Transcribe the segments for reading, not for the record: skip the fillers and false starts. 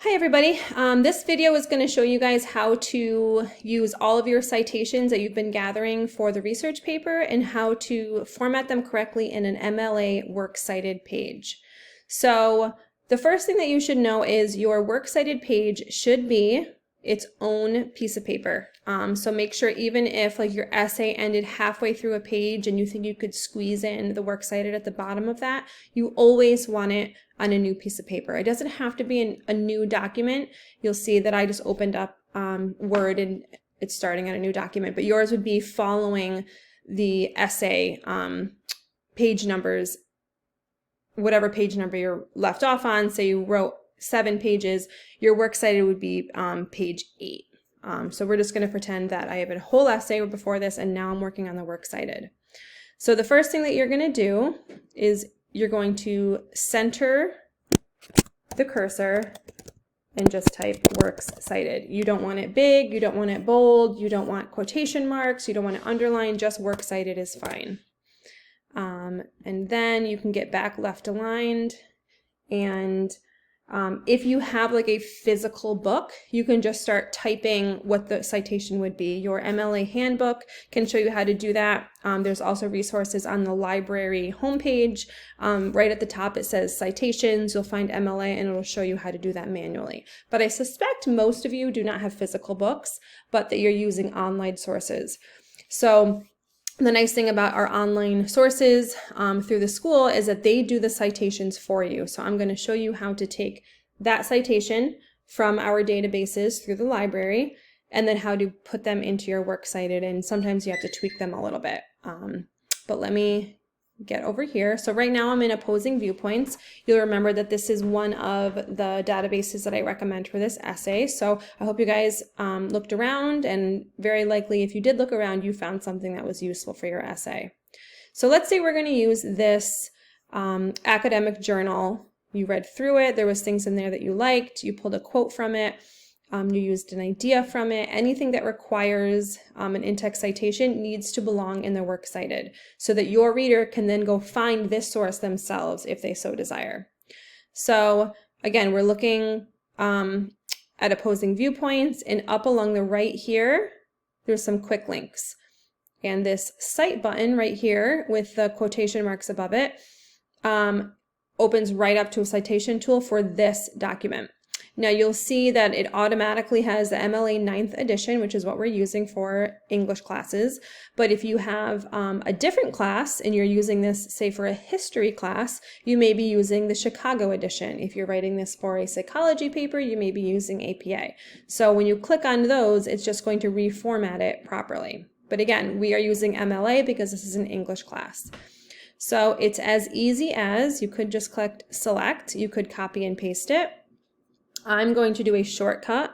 Hi everybody. This video is going to show you guys how to use all of your citations that you've been gathering for the research paper and how to format them correctly in an MLA Works Cited page. So the first thing that you should know is your Works Cited page should be its own piece of paper. So make sure even if like your essay ended halfway through a page and you think you could squeeze in the Works Cited at the bottom of that, you always want it on a new piece of paper. It doesn't have to be a new document. You'll see that I just opened up Word and it's starting on a new document, but yours would be following the essay page numbers, whatever page number you're left off on. Say you wrote 7 pages, your Works Cited would be page 8. So we're just going to pretend that I have a whole essay before this and now I'm working on the Works Cited. So the first thing that you're going to do is you're going to center the cursor and just type Works Cited. You don't want it big, you don't want it bold, you don't want quotation marks, you don't want it underlined, just Works Cited is fine. And then you can get back left aligned, and if you have like a physical book, you can just start typing what the citation would be. Your MLA handbook can show you how to do that. There's also resources on the library homepage. Right at the top it says citations. You'll find MLA and it'll show you how to do that manually. But I suspect most of you do not have physical books, but that you're using online sources. So the nice thing about our online sources through the school is that they do the citations for you. So I'm going to show you how to take that citation from our databases through the library and then how to put them into your Works Cited. And sometimes you have to tweak them a little bit. But let me get over here. So right now I'm in Opposing Viewpoints. You'll remember that this is one of the databases that I recommend for this essay. So I hope you guys looked around, and very likely if you did look around, you found something that was useful for your essay. So let's say we're going to use this academic journal. You read through it, there was things in there that you liked, you pulled a quote from it, you used an idea from it. Anything that requires an in-text citation needs to belong in the Works Cited so that your reader can then go find this source themselves if they so desire. So again, we're looking at Opposing Viewpoints, and up along the right here, there's some quick links. And this Cite button right here with the quotation marks above it opens right up to a citation tool for this document. Now you'll see that it automatically has the MLA 9th edition, which is what we're using for English classes. But if you have a different class and you're using this, say for a history class, you may be using the Chicago edition. If you're writing this for a psychology paper, you may be using APA. So when you click on those, it's just going to reformat it properly. But again, we are using MLA because this is an English class. So it's as easy as you could just click select, you could copy and paste it. I'm going to do a shortcut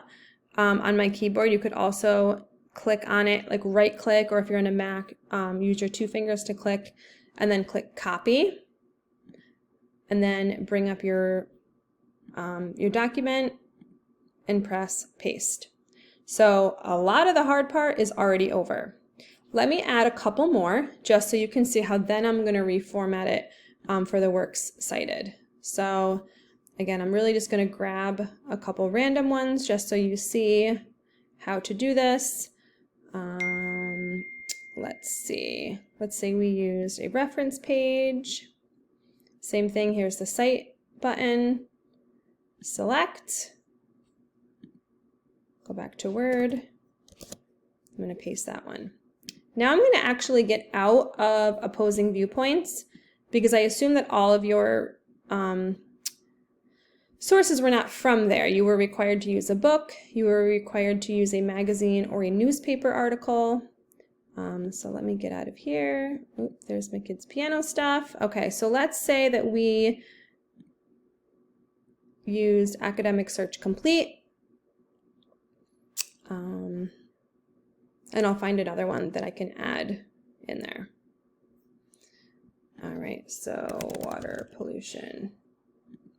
on my keyboard. You could also click on it, like right click, or if you're on a Mac, use your 2 fingers to click and then click copy, and then bring up your document and press paste. So a lot of the hard part is already over. Let me add a couple more just so you can see how then I'm going to reformat it for the Works Cited. So again, I'm really just going to grab a couple random ones just so you see how to do this. Let's see. Let's say we used a reference page. Same thing, here's the Cite button. Select. Go back to Word. I'm going to paste that one. Now I'm going to actually get out of Opposing Viewpoints because I assume that all of your sources were not from there. You were required to use a book, you were required to use a magazine or a newspaper article. So let me get out of here. Oop, there's my kids' piano stuff. Okay, so let's say that we used Academic Search Complete. And I'll find another one that I can add in there. All right, so water pollution.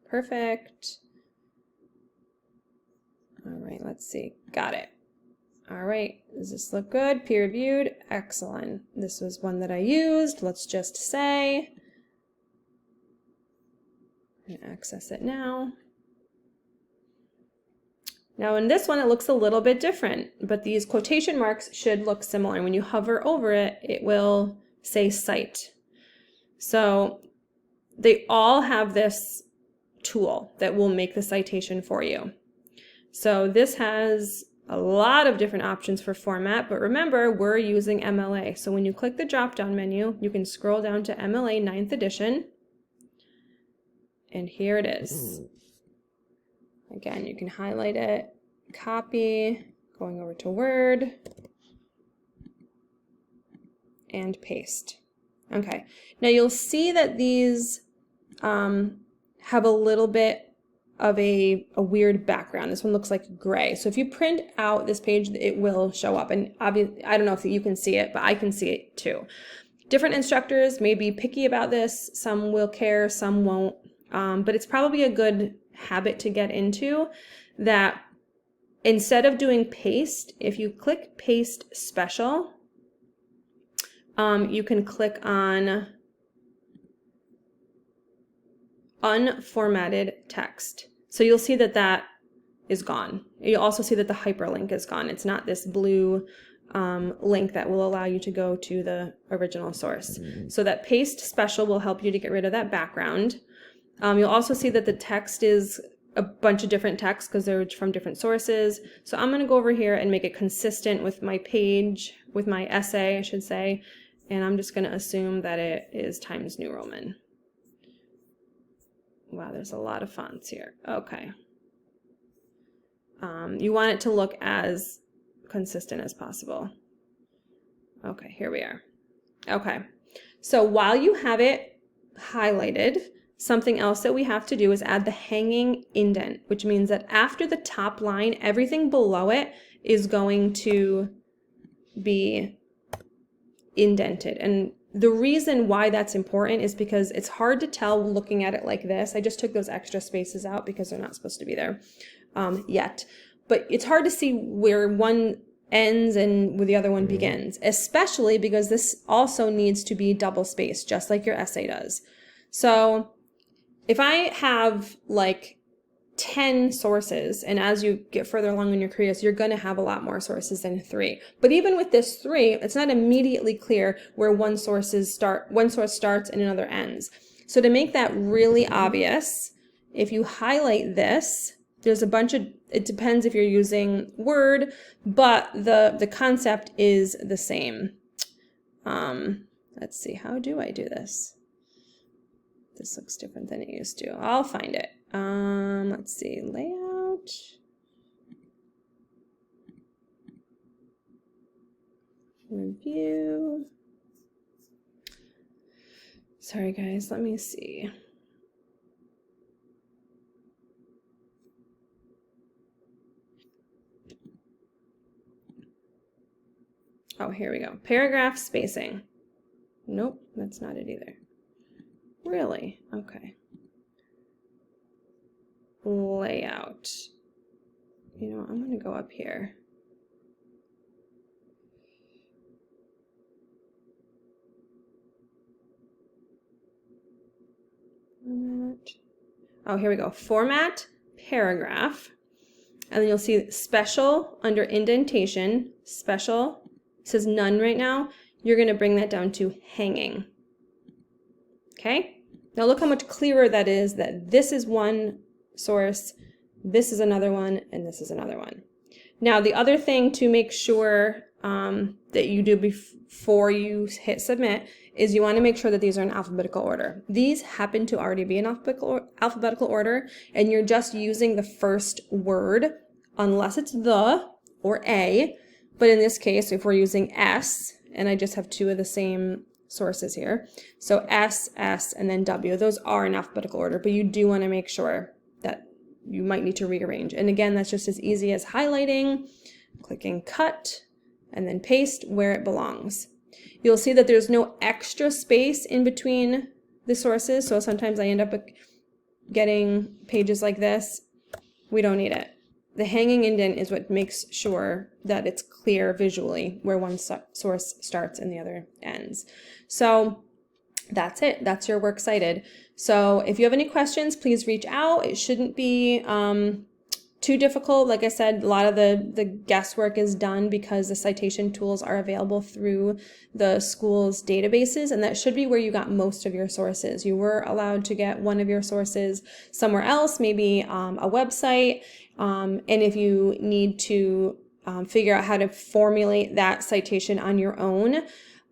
Perfect. All right, let's see. Got it. All right, does this look good? Peer reviewed. Excellent. This was one that I used. Let's just say. I'm going to access it now. Now in this one, it looks a little bit different, but these quotation marks should look similar. When you hover over it, it will say cite. So they all have this tool that will make the citation for you. So this has a lot of different options for format, but remember, we're using MLA. So when you click the drop-down menu, you can scroll down to MLA 9th edition, and here it is. Again, you can highlight it, copy, going over to Word, and paste. Okay, now you'll see that these have a little bit of a weird background. This one looks like gray. So if you print out this page, it will show up. And obviously, I don't know if you can see it, but I can see it too. Different instructors may be picky about this. Some will care, some won't. But it's probably a good habit to get into, that instead of doing paste, if you click paste special, you can click on unformatted text. So you'll see that that is gone. You'll also see that the hyperlink is gone. It's not this blue link that will allow you to go to the original source. So that paste special will help you to get rid of that background. You'll also see that the text is a bunch of different texts because they're from different sources. So I'm going to go over here and make it consistent with my page, with my essay, I should say. And I'm just going to assume that it is Times New Roman. Wow, there's a lot of fonts here. Okay. You want it to look as consistent as possible. Okay, here we are. Okay, so while you have it highlighted, something else that we have to do is add the hanging indent, which means that after the top line, everything below it is going to be indented. And the reason why that's important is because it's hard to tell looking at it like this. I just took those extra spaces out because they're not supposed to be there yet. But it's hard to see where one ends and where the other one begins, especially because this also needs to be double spaced, just like your essay does. So if I have like 10 sources, and as you get further along in your careers, you're going to have a lot more sources than 3. But even with this 3, it's not immediately clear where one source starts and another ends. So to make that really obvious, if you highlight this, there's a bunch of, it depends if you're using Word, but the concept is the same. Let's see, how do I do this? This looks different than it used to. I'll find it. Let's see, layout. Review. Sorry guys, let me see. Oh, here we go. Paragraph spacing. Nope, that's not it either. Really? Okay. Layout. You know, I'm going to go up here. Format. Oh, here we go. Format, paragraph. And then you'll see special under indentation. Special. It says none right now. You're going to bring that down to hanging. Okay? Now look how much clearer that is, that this is one source, this is another one, and this is another one. Now the other thing to make sure that you do before you hit submit is you want to make sure that these are in alphabetical order. These happen to already be in alphabetical order, and you're just using the first word unless it's the or a. But in this case, if we're using S, and I just have 2 of the same sources here, so S, S, and then W, those are in alphabetical order, but you do want to make sure that you might need to rearrange. And again, that's just as easy as highlighting, clicking cut, and then paste where it belongs. You'll see that there's no extra space in between the sources, so sometimes I end up getting pages like this. We don't need it. The hanging indent is what makes sure that it's clear visually where one source starts and the other ends. So that's it. That's your works cited. So if you have any questions, please reach out. It shouldn't be too difficult. Like I said, a lot of the guesswork is done because the citation tools are available through the school's databases, and that should be where you got most of your sources. You were allowed to get one of your sources somewhere else, maybe a website, and if you need to figure out how to formulate that citation on your own,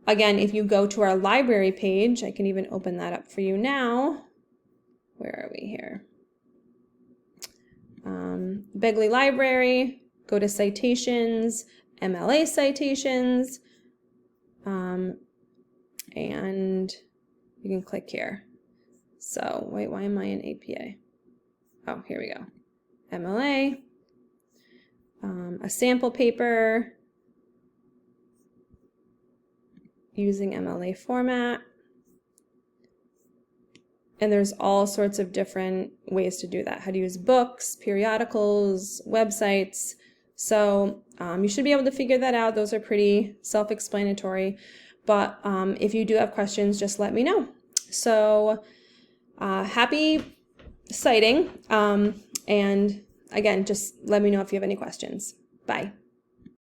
again, if you go to our library page, I can even open that up for you now. Where are we here? Begley Library, go to citations, MLA citations, and you can click here. So wait, why am I in APA? Oh, here we go. MLA, a sample paper using MLA format. And there's all sorts of different ways to do that. How to use books, periodicals, websites. So you should be able to figure that out. Those are pretty self-explanatory. But if you do have questions, just let me know. So happy citing. And again, just let me know if you have any questions. Bye.